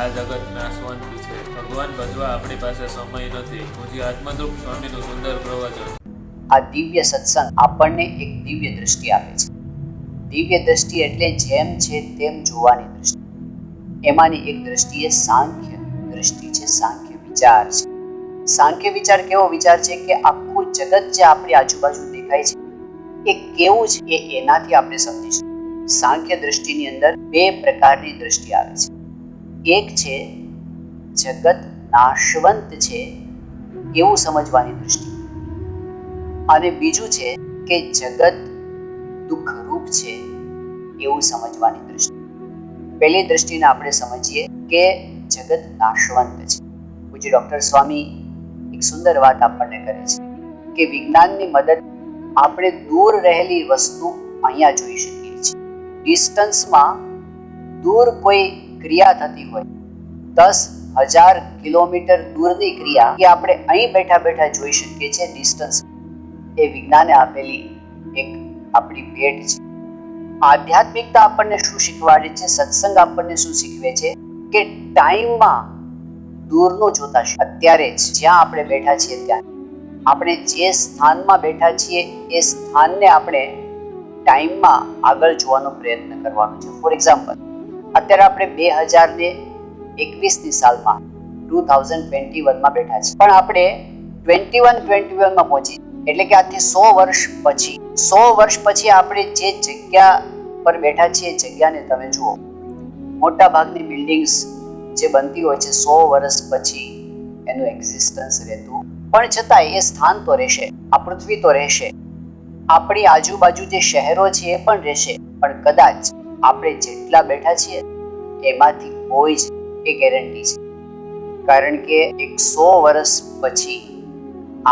આ જગત નાશવંત છે, ભગવાન ભજવા આપણી પાસે સમય નથી. પૂજ્ય આત્મદ્રુપ સ્વામીનું સુંદર પ્રવચન. આ દિવ્ય સત્સંગ આપણને એક દિવ્ય દ્રષ્ટિ આપે છે. દિવ્ય દ્રષ્ટિ એટલે જેમ છે તેમ જોવાની દ્રષ્ટિ. એમાંની એક દ્રષ્ટિ એ સાંખ્ય દ્રષ્ટિ છે, સાંખ્ય વિચાર છે. સાંખ્ય વિચાર કેવો વિચાર છે કે આખું જગત જે આપણી આજુબાજુ દેખાય છે એ કેવું છે એ એનાથી આપણે સમજીશું. સાંખ્ય દ્રષ્ટિની અંદર બે પ્રકારની દ્રષ્ટિ આવે છે. એક છે જગત નાશવંત છે એવું સમજવાની દ્રષ્ટિ, અને બીજું છે કે જગત દુઃખરૂપ છે એવું સમજવાની દ્રષ્ટિ. પહેલી દ્રષ્ટિને આપણે સમજીએ કે જગત નાશવંત છે. પૂજ્ય ડૉક્ટર સ્વામી એક સુંદર વાત આપણને કરે છે કે વિજ્ઞાનની મદદ આપણે દૂર રહેલી વસ્તુ અહીંયા જોઈ શકીએ છીએ. ડિસ્ટન્સમાં દૂર કોઈ ક્રિયા થતી હોય, 10,000 કિલોમીટર દૂરની ક્રિયા કે આપણે અહીં બેઠા બેઠા જોઈ શકીએ છીએ ડિસ્ટન્સ. એ વિજ્ઞાને આપેલી એક આપણી ભેટ છે. આધ્યાત્મિકતા આપણને શું શીખવાડે છે, સત્સંગ આપણને શું શીખવે છે કે ટાઈમમાં દૂરનું જોતા છે. અત્યારે જ જ્યાં આપણે બેઠા છીએ ત્યાં આપણે જે સ્થાનમાં બેઠા છીએ એ સ્થાનને આપણે ટાઈમમાં આગળ જોવાનો પ્રયત્ન કરવાનો છે. ફોર એક્ઝામ્પલ, અત્યારે આપણે 2021ની સાલમાં 2021માં બેઠા છીએ, પણ આપણે 21માં પહોંચી, એટલે કે આજથી 100 વર્ષ પછી. 100 વર્ષ પછી આપણે જે જગ્યા પર બેઠા છીએ એ જગ્યાને તમે જુઓ. મોટા ભાગની બિલ્ડિંગ્સ જે બનતી હોય છે 100 વર્ષ પછી એનું એક્ઝિસ્ટન્સ રહેતું, પણ છતાંય એ સ્થાન તો રહેશે, આ પૃથ્વી તો રહેશે, આપણી આજુબાજુ જે શહેરો છે એ પણ રહેશે, પણ કદાચ આપણે જેટલા બેઠા છીએ એમાંથી કોઈ જ એ ગેરંટી છે. કારણ કે 100 વર્ષ પછી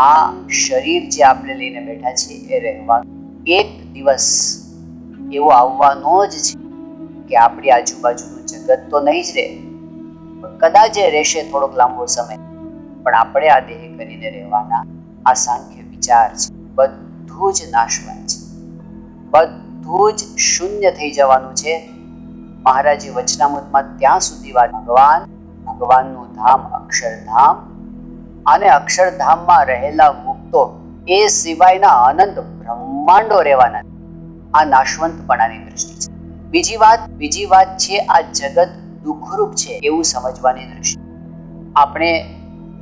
આ શરીર જે આપણે લઈને બેઠા છીએ એ રહેવાનું. એક દિવસ એવો આવવાનો જ છે કે આપણી આજુબાજુનું જગત તો નહીં જ રહે, કદાચ એ રહેશે થોડોક લાંબો સમય, પણ આપણે આ દેહ કરીને રહેવાના. આ સાંખ્ય વિચાર છે. બધું જ નાશવંત છે, બધું જ શૂન્ય થઈ જવાનું છે. મહારાજે વચનામૃતમાં ત્યાં સુધી વાત, ભગવાનનું ધામ અક્ષરધામ, અને અક્ષરધામમાં રહેલા મુક્તો એ સિવાયના અનંત બ્રહ્માંડો રહેવાના. આ નાશવંતપણાની દ્રષ્ટિ છે. બીજી વાત છે આ જગત દુઃખરૂપ છે એવું સમજવાની દ્રષ્ટિ. આપણે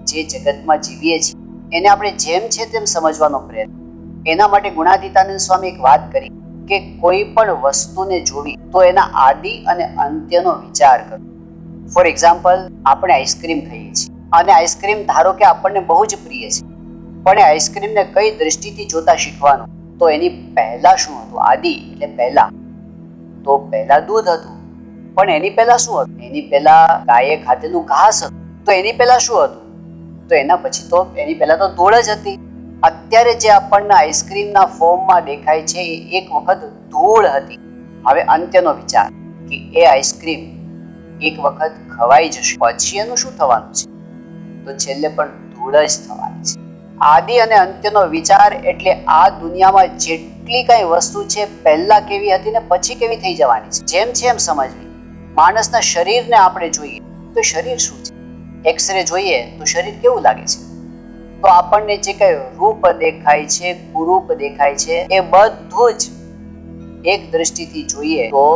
જે જગતમાં જીવીએ છીએ એને આપણે જેમ છે તેમ સમજવાનો પ્રયત્ન. એના માટે ગુણાતીતાનંદ સ્વામી એક વાત કરી કે કોઈ પણ વસ્તુને જોવી તો એના આદિ અને અંત્યનો વિચાર કરો. ફોર એક્ઝામ્પલ, આપણે આઈસ્ક્રીમ ખાઈએ છીએ અને આઈસ્ક્રીમ ધારો કે આપણને બહુ જ પ્રિય છે, પણ એ આઈસ્ક્રીમને કઈ દ્રષ્ટિથી જોતા શીખવાનું. તો એની પહેલા શું હતું? આદિ એટલે પહેલા. તો પહેલા દૂધ હતું, પણ એની પહેલા શું હતું? એની પહેલા ગાયે ખાધેલું ઘાસ હતું. તો એની પહેલા શું હતું? તો એના પછી તો એની પહેલા તો ધૂળ જ હતી. અત્યારે જે આપણને આઈસ્ક્રીમના ફોર્મમાં દેખાય છે એ એક વખત ધૂળ હતી. હવે અંત્યનો વિચાર કે એ આઈસ્ક્રીમ એક વખત ખવાઈ જશે, પછી એનું શું થવાનું છે? તો છેલ્લે પણ ધૂળ જ થવાની છે. આદિ અને અંત્યનો વિચાર એટલે આ દુનિયામાં જેટલી કઈ વસ્તુ છે પહેલા કેવી હતી ને પછી કેવી થઈ જવાની છે, જેમ છે એમ સમજવી. માણસના શરીરને આપણે જોઈએ તો શરીર શું છે? એક્સરે જોઈએ તો શરીર કેવું લાગે છે? તો આપણને જે કઈ રૂપ દેખાય છે, કુરૂપ દેખાય છે, એ બધું જ એક દ્રષ્ટિથી જોઈએ તો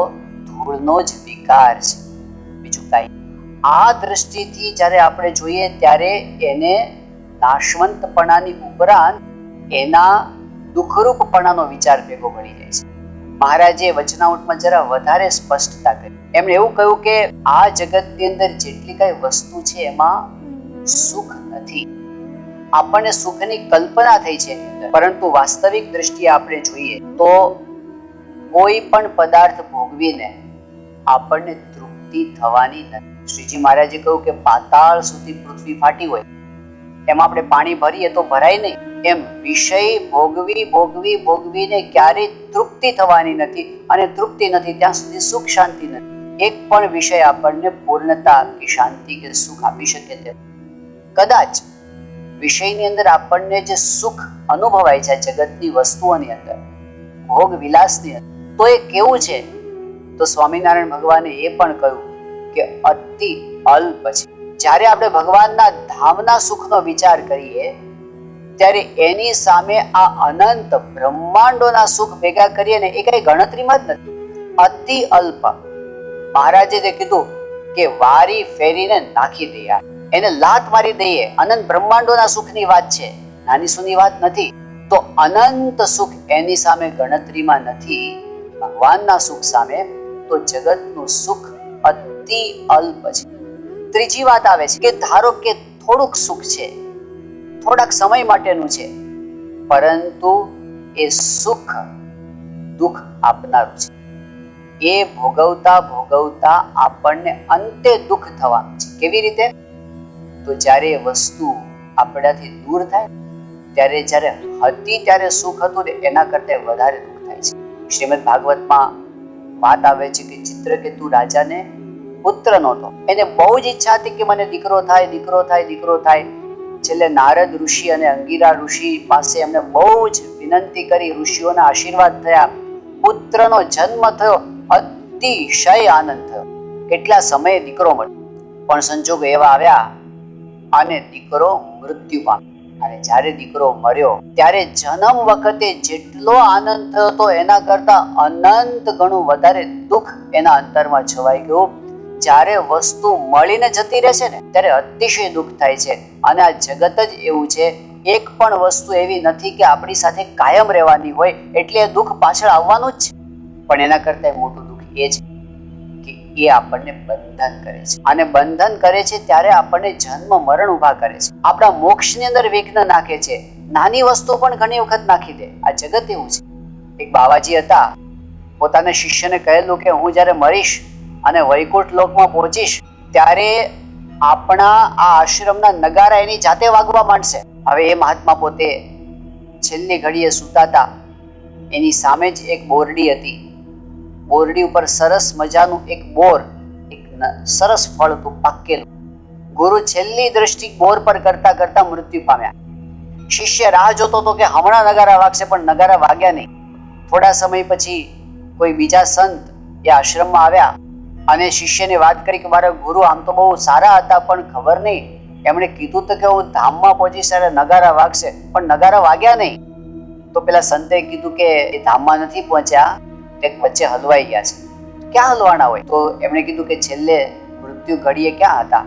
ધૂળનો જ વિકાર છે, બીજું કાંઈ. આ દ્રષ્ટિથી જ્યારે આપણે જોઈએ ત્યારે એને નાશવંતપણાની ઉપરાંત એના દુઃખરૂપપણાનો વિચાર ભેગો પડી જાય છે. મહારાજે વચનામૃતમાં જરા વધારે સ્પષ્ટતા કરી. એમણે એવું કહ્યું કે આ જગતની અંદર જેટલી કઈ વસ્તુ છે એમાં સુખ નથી. આપણને સુખની કલ્પના થઈ છે એની અંદર, પરંતુ વાસ્તવિક દ્રષ્ટિએ આપણે જોઈએ તો કોઈ પણ પદાર્થ ભોગવીને આપણને તૃપ્તિ થવાની નથી. શ્રીજી મહારાજે કહ્યું કે પાતાળ સુધી પૃથ્વી ફાટી હોય, એમાં આપણે પાણી ભરીએ તો ભરાય નહીં. એમ વિષય ભોગવીને ક્યારેય તૃપ્તિ થવાની નથી, અને તૃપ્તિ નથી ત્યાં સુધી સુખ શાંતિ નથી. એક પણ વિષય આપણને પૂર્ણતા કે શાંતિ કે સુખ આપી શકે તેમ. કદાચ વિષયની અંદર આપણને જે સુખ અનુભવાય છે જગતની વસ્તુઓની અંદર, ભોગ વિલાસની અંદર, તો એ કેવું છે? તો સ્વામિનારાયણ ભગવાને એ પણ કહ્યું કે અતિ અલ્પ છે. જ્યારે આપણે ભગવાનના ધામના સુખનો વિચાર કરીએ ત્યારે એની સામે આ અનંત બ્રહ્માંડોના સુખ ભેગા કરીએ ને એ કઈ ગણતરીમાં જ નથી. અતિ અલ્પ. મહારાજે જે કીધું કે વારી ફેરીને નાખી દઈએ, એને લાત મારી દઈએ. અનંત બ્રહ્માંડોના સુખની વાત છે, નાની સૂની વાત નથી. તો અનંત સુખ એની સામે ગણતરીમાં નથી. ભગવાનના સુખ સામે તો જગતનું સુખ અતિ અલ્પ છે. ત્રીજી વાત આવે છે કે ધારો કે થોડુંક સુખ છે, થોડાક સમય માટેનું છે, પરંતુ એ સુખ દુઃખ આપનારું છે. એ ભોગવતા ભોગવતા આપણને અંતે દુઃખ થવાનું છે. કેવી રીતે? તો જ્યારે એ વસ્તુ આપણાથી દૂર થાય ત્યારે જ્યારે હતી ત્યારે સુખ હતું ને એના કરતા વધારે દુઃખ થાય છે. શ્રીમદ ભાગવતમાં વાત આવે છે કે ચિત્રકેતુ રાજાને પુત્ર નહોતો. એને બહુ જ ઈચ્છા હતી કે મને દીકરો થાય, દીકરો થાય, દીકરો થાય. છેલ્લે નારદ ઋષિ અને અંગિરા ઋષિ પાસે એમને બહુ જ વિનંતી કરી. ઋષિઓના આશીર્વાદ થયા, પુત્રનો જન્મ થયો, અતિશય આનંદ થયો. કેટલા સમયે દીકરો મળ્યો, પણ સંજોગો એવા આવ્યા અને દીકરો મૃત્યુ પામ્યો. અને જ્યારે દીકરો મર્યો ત્યારે જન્મ વખતે જેટલો આનંદ થયો હતો એના કરતા અનંત ગણું વધારે દુઃખ એના અંતરમાં છવાઈ ગયું. જ્યારે વસ્તુ મળીને જતી રહે છે ને ત્યારે અતિશય દુઃખ થાય છે. અને આ જગત જ એવું છે, એક પણ વસ્તુ એવી નથી કે આપણી સાથે કાયમ રહેવાની હોય, એટલે એ દુઃખ પાછળ આવવાનું જ છે. પણ એના કરતા મોટું દુઃખ એ છે કે એ આપણને બંધન કરે છે. અને બંધન કરે છે ત્યારે આપણને જન્મ મરણ ઉભા કરે છે. આપણા મોક્ષની અંદર વિઘ્ન નાખે છે. નાની વસ્તુ પણ ઘણી વખત નાખી દે. આ જગત એવું છે. એક બાવાજી હતા, પોતાના શિષ્યને કહેલું કે હું જ્યારે મરીશ અને વૈકુંઠ લોકમાં પહોંચીશ ત્યારે આપણા આ આશ્રમના નગારા એની જાતે વાગવા માંડશે. હવે એ મહાત્મા પોતે છેલ્લી ઘડીએ સૂતા હતા. એની સામે જ એક બોરડી હતી. બોરડી ઉપર સરસ મજાનું એક બોર, એક સરસ ફળ હતું પાકેલું. ગુરુ છેલ્લી દ્રષ્ટિ બોર પર કરતા કરતા મૃત્યુ પામ્યા. શિષ્ય રાહ જોતો હતો કે હમણાં નગારા વાગશે, પણ નગારા વાગ્યા નહીં. થોડા સમય પછી કોઈ બીજા સંત એ આશ્રમમાં આવ્યા અને શિષ્યને વાત કરી કે મારા ગુરુ આમ તો બહુ સારા હતા, પણ ખબર નહીં, એમણે કીધું તો કે હું ધામમાં પહોંચીશ ત્યારે નગારા વાગશે, પણ નગારા વાગ્યા નહીં. તો પેલા સંતે કીધું કે એ ધામમાં નથી પહોંચ્યા, એક વચ્ચે હલવાઈ ગયા છે. ક્યાં હલવાના હોય? તો એમણે કીધું કે છેલ્લે મૃત્યુ ઘડીએ ક્યાં હતા?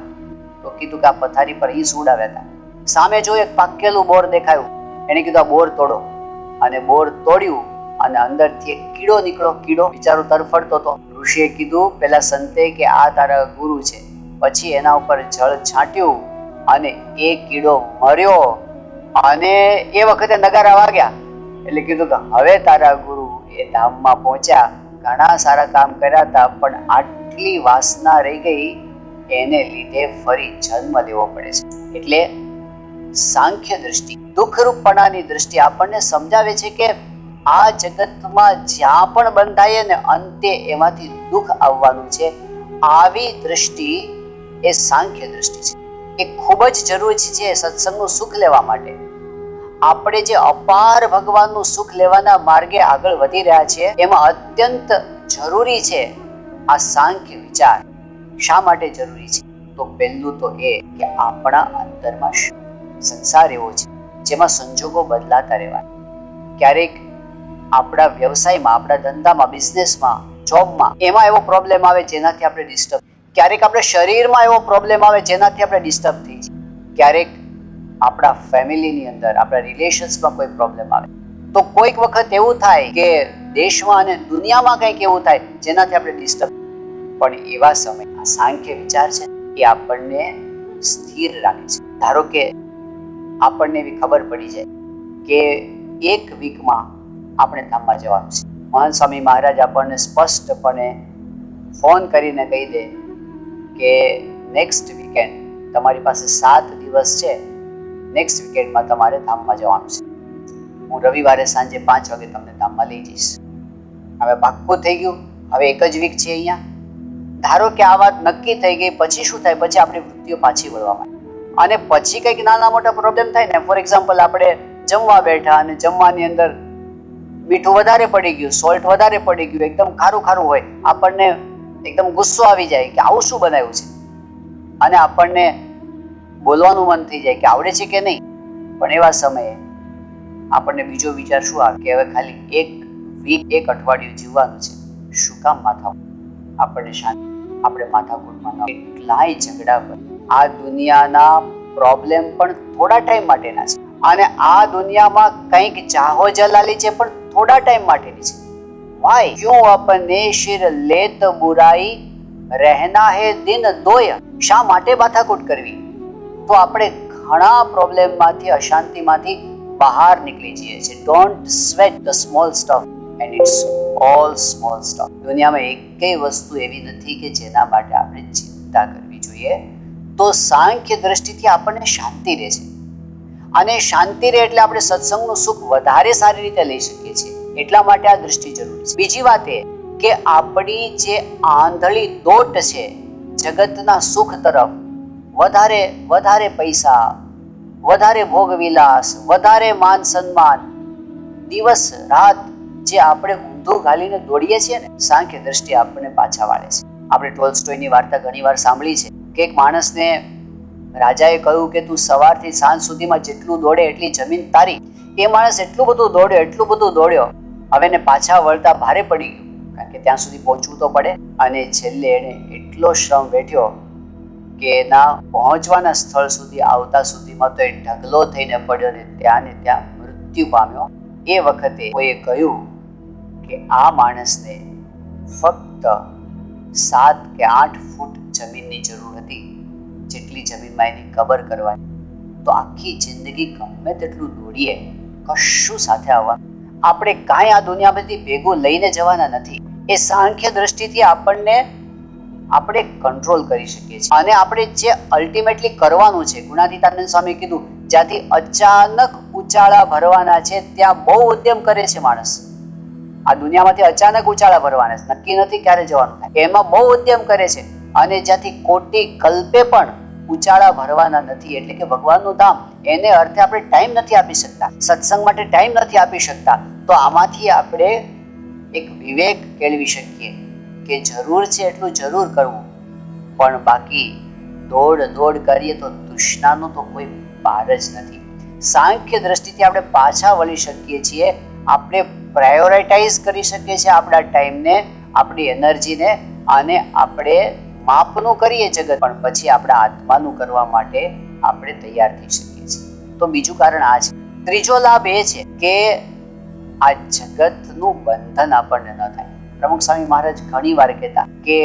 તો કીધું કે આ પથારી પર અહીં સુવડાવ્યા હતા. સામે જો એક પાકેલું બોર દેખાયું. એને કીધું આ બોર તોડો. અને બોર તોડ્યું અને અંદરથી એક કીડો નીકળ્યો. કીડો બિચારો તરફડતો હતો. ઋષિએ કીધું પેલા સંતે કે આ તારા ગુરુ છે. પછી એના ઉપર જળ છાંટ્યું અને એ કીડો મર્યો. અને એ વખતે નગારા વાગ્યા. એટલે કીધું કે હવે તારા ગુરુ એ ધામમાં પહોંચ્યા, ઘણા સારા કામ કર્યા હતા, પણ આટલી વાસના રહી ગઈ, એને લીધે ફરી જન્મ લેવો પડે છે. એટલે સાંખ્ય દ્રષ્ટિ, દુઃખરૂપણાની દ્રષ્ટિ આપણને સમજાવે છે કે આ જગતમાં જ્યાં પણ બંધાય ને અંતે એમાંથી દુઃખ આવવાનું છે. આવી દ્રષ્ટિ એ સાંખ્ય દ્રષ્ટિ છે. એ ખૂબ જ જરૂરી છે સત્સંગનું સુખ લેવા માટે. આપણે જે અપાર ભગવાનનું સુખ લેવાના માર્ગે આગળ વધી રહ્યા છીએ એમાં અત્યંત જરૂરી છે આ સાંખ્ય વિચાર. શા માટે જરૂરી છે? તો પહેલું તો એ કે આપણા અંતરમાં સંસાર એવો છે જેમાં સંજોગો બદલાતા રહેવાના. ક્યારેક આપણા વ્યવસાયમાં, આપણા ધંધામાં, બિઝનેસમાં, જોબમાં એમાં એવો પ્રોબ્લેમ આવે જેનાથી આપણે ડિસ્ટર્બ. ક્યારેક આપણા શરીરમાં એવો પ્રોબ્લેમ આવે જેનાથી આપણે ડિસ્ટર્બ થઈ જઈએ. ક્યારેક આપણા ફેમિલીની અંદર, આપણા રિલેશન્સમાં કોઈ પ્રોબ્લેમ આવે. તો કોઈક વખત એવું થાય કે દેશમાં અને દુનિયામાં કંઈક એવું થાય જેનાથી આપણે ડિસ્ટર્બ. પણ એવા સમય આ સાંખ્ય વિચાર છે એ આપણને સ્થિર રાખે છે. ધારો કે આપણને એવી ખબર પડી જાય કે એક વીકમાં આપણે ધામમાં જવાનું છે. મહાન સ્વામી મહારાજ આપણને સ્પષ્ટપણે ફોન કરીને કહી દે કે નેક્સ્ટ વીકેન્ડ તમારી પાસે 7 દિવસ છે, નેક્સ્ટ વીકેન્ડમાં તમારે ધામમાં જવાનું છે. હું રવિવારે સાંજે 5 વાગે તમને ધામમાં લઈ જઈશ. હવે પાક્કું થઈ ગયું. હવે એક જ વીક છે અહીંયા. ધારો કે આ વાત નક્કી થઈ ગઈ, પછી શું થાય? પછી આપણી વૃત્તિઓ પાછી વળવા માંડે. અને પછી કંઈક નાના મોટા પ્રોબ્લેમ થાય ને, ફોર એક્ઝામ્પલ આપણે જમવા બેઠા અને જમવાની અંદર મીઠું વધારે પડી ગયું, સોલ્ટ વધારે પડી ગયું, એકદમ ખારું ખારું હોય, આપણને એકદમ ગુસ્સો આવી જાય કે આવું શું બનાવ્યું છે, અને આપણને બોલવાનું મન થઈ જાય કે આવડે છે કે નહીં. પણ એવા સમયે આપણને બીજો વિચાર શું આવે કે હવે ખાલી એક અઠવાડિયું જીવવાનું છે, શું કામ આપણને શાંતિ, આપણે માથાકૂટમાં કેટલાય ઝઘડા પર. આ દુનિયાના પ્રોબ્લેમ પણ થોડા ટાઈમ માટેના છે, અને આ દુનિયામાં કંઈક જાહો જલાલી છે પણ થોડા ટાઈમ માટેની છે. વાય ક્યું અપને શિર લેત બુરાઈ રહેના હે દિન દોય. શા માટે માથાકૂટ કરવી? તો આપણે ઘણા પ્રોબ્લેમમાંથી, અશાંતિમાંથી બહાર નીકળી જઈએ છીએ. Don't sweat the small stuff and it's all small stuff. દુનિયામાં એકેય વસ્તુ એવી નથી કે જેના માટે આપણે ચિંતા કરવી જોઈએ. તો સાંખ્ય દ્રષ્ટિથી આપણને શાંતિ રહે છે, અને શાંતિ રહે એટલે આપણે સત્સંગનું સુખ વધારે સારી રીતે લઈ શકીએ છીએ. એટલા માટે આ દ્રષ્ટિ જરૂરી છે. બીજી વાત એ કે આપણી જે આંધળી દોટ છે જગતના સુખ તરફ, વધારે પૈસા, વધારે ભોગવિલાસ, વધારે માન સન્માન, દિવસ રાત જે આપણે ઊંધું ઘાલીને દોડીએ છીએ ને, સાંખ્ય દ્રષ્ટિ આપણને પાછા વાળે છે. આપણે ટોલ્સ્ટોયની વાર્તા ઘણીવાર સાંભળી છે કે એક માણસને રાજાએ કહ્યું કે તું સવારથી સાંજ સુધીમાં જેટલું દોડે એટલી જમીન તારી. એ માણસ એટલું બધું દોડ્યો, હવે એને પાછા વળતા ભારે પડી ગયું, કારણ કે ત્યાં સુધી પહોંચવું તો પડે. અને છેલ્લે એને એટલો શ્રમ વેઠ્યો કે એના પહોંચવાના સ્થળ સુધી આવતા સુધીમાં તો એ ઢગલો થઈને પડ્યો ને ત્યાં મૃત્યુ પામ્યો. એ વખતે કોઈએ કહ્યું કે આ માણસને ફક્ત 7 કે 8 ફૂટ જમીનની જરૂર હતી, જેટલી જમીનમાં એની કબર કરવાની. તો આખી જિંદગી ગમે તેટલું દોડીએ, કશું સાથે આવવાનું, આપણે કાંઈ આ દુનિયામાંથી ભેગું લઈને જવાના નથી. એ સાંખ્ય દ્રષ્ટિથી આપણે કંટ્રોલ કરી શકીએ છીએ. અને આપણે જે અલ્ટિમેટલી કરવાનું છે, ગુણાતીતાનંદ સ્વામી કીધું, જ્યાંથી અચાનક ઉચાળા ભરવાના છે ત્યાં બહુ ઉદ્યમ કરે છે માણસ. આ દુનિયામાંથી અચાનક ઉચાળા ભરવાના છે, નક્કી નથી ક્યારે જવાનું થાય, એમાં બહુ ઉદ્યમ કરે છે. અને જ્યાંથી કોટી કલ્પે પણ ઉચાળા ભરવાના નથી, એટલે કે ભગવાનનું ધામ, એને અર્થે આપણે ટાઈમ નથી આપી શકતા, સત્સંગ માટે ટાઈમ નથી આપી શકતા. તો આમાંથી આપણે એક વિવેક કેળવી શકીએ કે જરૂર છે એટલું જરૂર કરવું, પણ બાકી દોડ કરીએ તો તૃષ્ણાનો તો કોઈ પાર જ નથી. સાંખ્ય દ્રષ્ટિથી આપણે પાછા વળી શકીએ છીએ, આપણે પ્રાયોરિટાઇઝ કરી શકીએ છીએ આપણા ટાઈમને, આપણી એનર્જીને, અને આપણે માપનું કરીએ જગત, પણ પછી આપણા આત્માનું કરવા માટે આપણે તૈયાર થઈ શકીએ છીએ. તો બીજું કારણ આ છે. ત્રીજો લાભ એ છે કે આ જગતનું બંધન આપણને ન થાય. પ્રમુખ સ્વામી મહારાજ ઘણી વાર કહેતા કે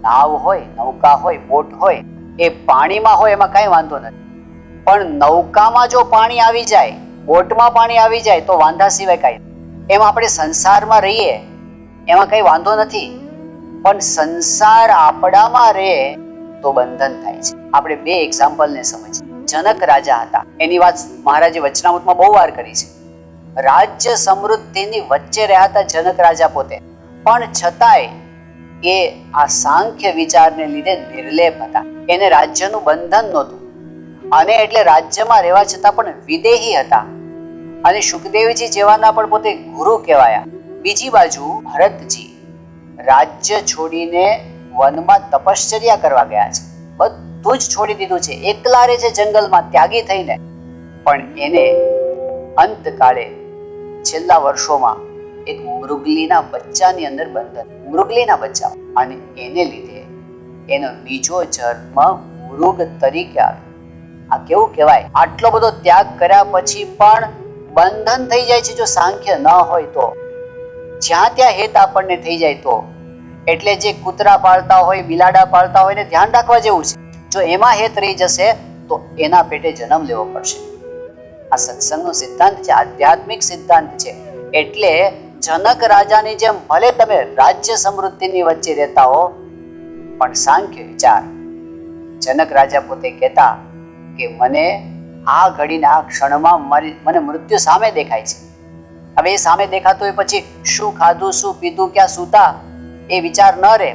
નાવ હોય, નૌકા હોય, બોટ હોય, એ પાણીમાં હોય એમાં કાંઈ વાંધો નથી, પણ નૌકામાં જો પાણી આવી જાય, બોટમાં પાણી આવી જાય તો વાંધા સિવાય કાંઈ. એમાં આપણે સંસારમાં રહીએ એમાં કંઈ વાંધો નથી, પણ સંસાર આપણામાં રહે તો બંધન થાય છે. આપણે 2 એક્ઝામ્પલને સમજીએ. જનક રાજા હતા, એની વાત મહારાજે વચનામૃતમાં બહુ વાર કરી છે. રાજ્ય સમૃદ્ધિની વચ્ચે રહ્યા હતા જનક રાજા પોતે, પણ છતાંય એ આ સાંખ્ય વિચારને લીધે નિર્લેપ હતા. એને રાજ્યનું બંધન નહોતું, અને એટલે રાજ્યમાં રહેવા છતાં પણ વિદેહી હતા, અને સુખદેવજી જેવાના પણ પોતે ગુરુ કહેવાયા. બીજી બાજુ ભરતજી રાજ્ય છોડીને વનમાં તપશ્ચર્યા કરવા ગયા છે, બધું જ છોડી દીધું છે, એકલા રહે છે જંગલમાં ત્યાગી થઈને. પણ એને અંતકાળે છેલ્લા વર્ષોમાં એક મૃગલીના બચ્ચાની અંદર બંધન, મૃગલીના બચ્ચા, અને એને લીધે એનો બીજો જન્મ મૃગ તરીકે આવ્યો. આ કેવું કહેવાય? આટલો બધો ત્યાગ કર્યા પછી પણ બંધન થઈ જાય છે જો સાંખ્ય ન હોય તો. જ્યાં ત્યાં હેત આપણને થઈ જાય તો. એટલે જે કૂતરા પાળતા હોય, બિલાડા પાળતા હોય ને ધ્યાન રાખવા જેવું છે. જો એમાં હેત રહી જશે તો એના પેટે જન્મ લેવો પડશે. આ સત્સંગનો સિદ્ધાંત છે, આધ્યાત્મિક સિદ્ધાંત છે. એટલે જનક રાજાની જેમ ભલે તમે રાજ્ય સમૃદ્ધિની વચ્ચે રહેતા હો, પણ સાંખ્ય વિચાર. જનક રાજા પોતે કહેતા કે મને આ ઘડીને આ ક્ષણમાં મને મૃત્યુ સામે દેખાય છે. હવે એ સામે દેખાતો હોય પછી શું ખાધું, શું પીધું, ક્યાં સૂતા, એ વિચાર ન રહે.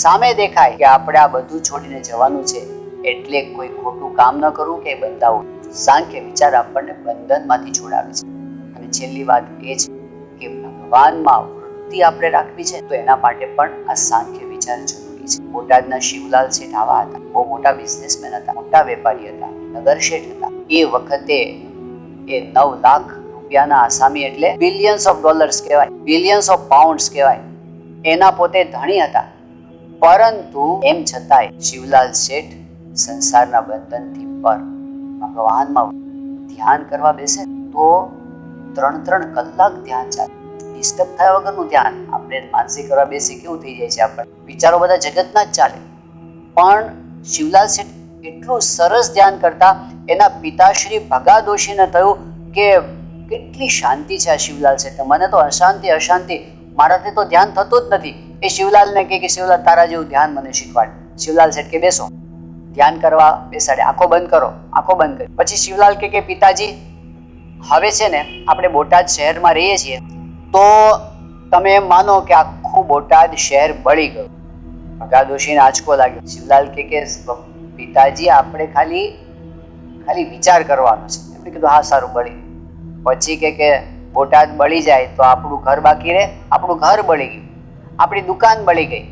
સામે દેખાય કે આપણે આ બધું છોડીને જવાનું છે, એટલે કોઈ ખોટું કામ ન કરવું કે બંધાવું. સાંખ્ય વિચાર આપણને બંધનમાંથી છોડાવે છે. અને છેલ્લી વાત એ છે કે ભગવાનમાં વૃત્તિ આપણે રાખવી છે, તો એના માટે પણ આ સાંખ્ય વિચાર જરૂરી જરૂરી છે. બોટાદના શિવલાલ શેઠ આવા હતા, બહુ મોટા બિઝનેસમેન હતા, મોટા વેપારી હતા, નગર શેઠ હતા. એ વખતે એ 9 લાખ રૂપિયાના આસામી એટલે બિલિયન્સ ઓફ ડોલર્સ કહેવાય, બિલિયન્સ ઓફ પાઉન્ડ્સ કહેવાય, એના પોતે ધણી હતા. પરંતુ એમ છતાંય શિવલાલ શેઠ સંસારના બંધનથી પર ભગવાનમાં ધ્યાન કરવા બેસે તો 3-3 કલાક ધ્યાન ચાલે, ડિસ્ટર્બ થયા વગરનું ધ્યાન. આપણે માનસિક કરવા બેસી કેવું થઈ જાય છે, આપણે વિચારો બધા જગતના જ ચાલે. પણ શિવલાલ શેઠ એટલું સરસ ધ્યાન કરતા. એના પિતાશ્રી ભગાદોશીને થયું કે કેટલી શાંતિ છે આ શિવલાલ શેઠ, મને તો અશાંતિ, મારાથી તો ધ્યાન થતું જ નથી. એ શિવલાલને કહે કે શિવલાલ તારા જેવું ધ્યાન મને શીખવાડ. શિવલાલ શેઠ કે બેસો, ધ્યાન કરવા બેસાડે. આંખો બંધ કરો, આંખો બંધ કરી. પછી શિવલાલ કે પિતાજી હવે છે ને આપણે બોટાદ શહેરમાં રહીએ છીએ તો તમે એમ માનો કે આખું બોટાદ શહેર બળી ગયું. ભગાદોશીને આંચકો લાગ્યો. શિવલાલ કે પિતાજી આપણે ખાલી વિચાર કરવાનો છે. એમણે કીધું હા સારું બળી. પછી કે બોટાદ બળી જાય તો આપણું ઘર બાકી રહે. આપણું ઘર બળી ગયું, આપણી દુકાન બળી ગઈ,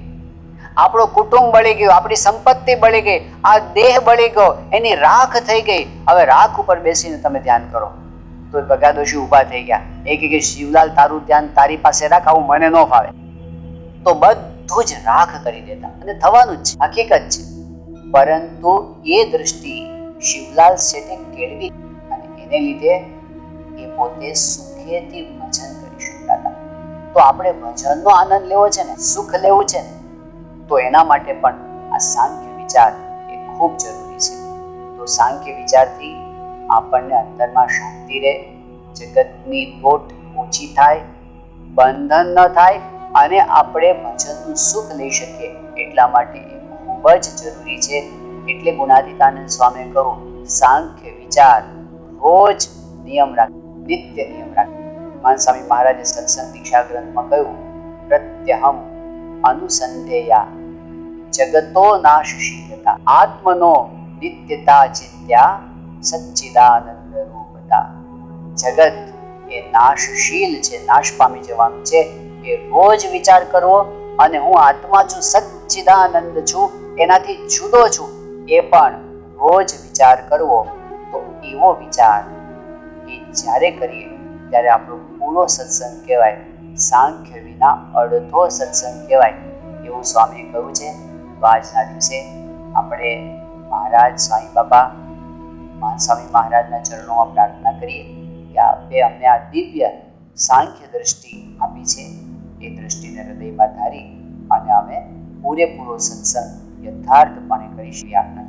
આપણું કુટુંબ બળી ગયું, આપણી સંપત્તિ બળી ગઈ, આ દેહ બળી ગયો, એની રાખ થઈ ગઈ. હવે રાખ ઉપર બેસીને તમે ધ્યાન કરો. તો ભગાદોશી ઊભા થઈ ગયા. એ કે શિવલાલ તારું ધ્યાન તારી પાસે રાખ, આવું મને ન ફાવે. તો બધું જ રાખ કરી દેતા અને થવાનું જ છે, હકીકત છે. પરંતુ એ દ્રષ્ટિ શિવલાલ શેઠે કેળવી અને એને લીધે એ પોતે સુખેથી ભજન કરી શકતા હતા. તો આપણે ભજનનો આનંદ લેવો છે ને, સુખ લેવું છે ને, તો એના માટે પણ આ સાંખ્ય વિચાર એ ખૂબ જરૂરી છે. તો સાંખ્ય વિચારથી આપણને અંતરમાં શાંતિ રહે, જગતની દોટ ઓછી થાય, બંધન ન થાય અને આપણે ભજનનું સુખ લઈ શકીએ. એટલા માટે એ ખૂબ જ જરૂરી છે. એટલે ગુણાતીતાનંદ સ્વામીએ કહ્યું સાંખ્ય વિચાર રોજ નિયમ રાખ, નિત્ય નિયમ રાખ. હનુમાન સ્વામી મહારાજે સત્સંગ દીક્ષા ગ્રંથમાં કહ્યું પ્રત્યહમ અનુસંધેયા જગતો નાશશીલતા આત્મનો નિત્યતા ચિંત્યા સચ્ચિદાનંદ રૂપતા. જગત એ નાશશીલ છે, નાશ પામી જવાનું છે. એ રોજ વિચાર કરવો અને હું આત્મા છું, સચ્ચિદાનંદ છું, એનાથી જુદો છું, એ પણ રોજ વિચાર કરવો. તો એવો વિચાર એ જ્યારે કરીએ ત્યારે આપણો પૂરો સત્સંગ કહેવાય. સાંખ્ય વિના અડધો સત્સંગ કહેવાય એવું સ્વામીએ કહ્યું છે. તો આજના દિવસે આપણે મહારાજ સ્વામી બાબા મહાન સ્વામી મહારાજના ચરણોમાં પ્રાર્થના કરીએ કે આપે અમને આ દિવ્ય સાંખ્ય દ્રષ્ટિ આપી છે. એ દ્રષ્ટિને હૃદયમાં ધારી અને અમે પૂરેપૂરો સત્સંગ યથાર્થપણે કરીશું. યાત્રા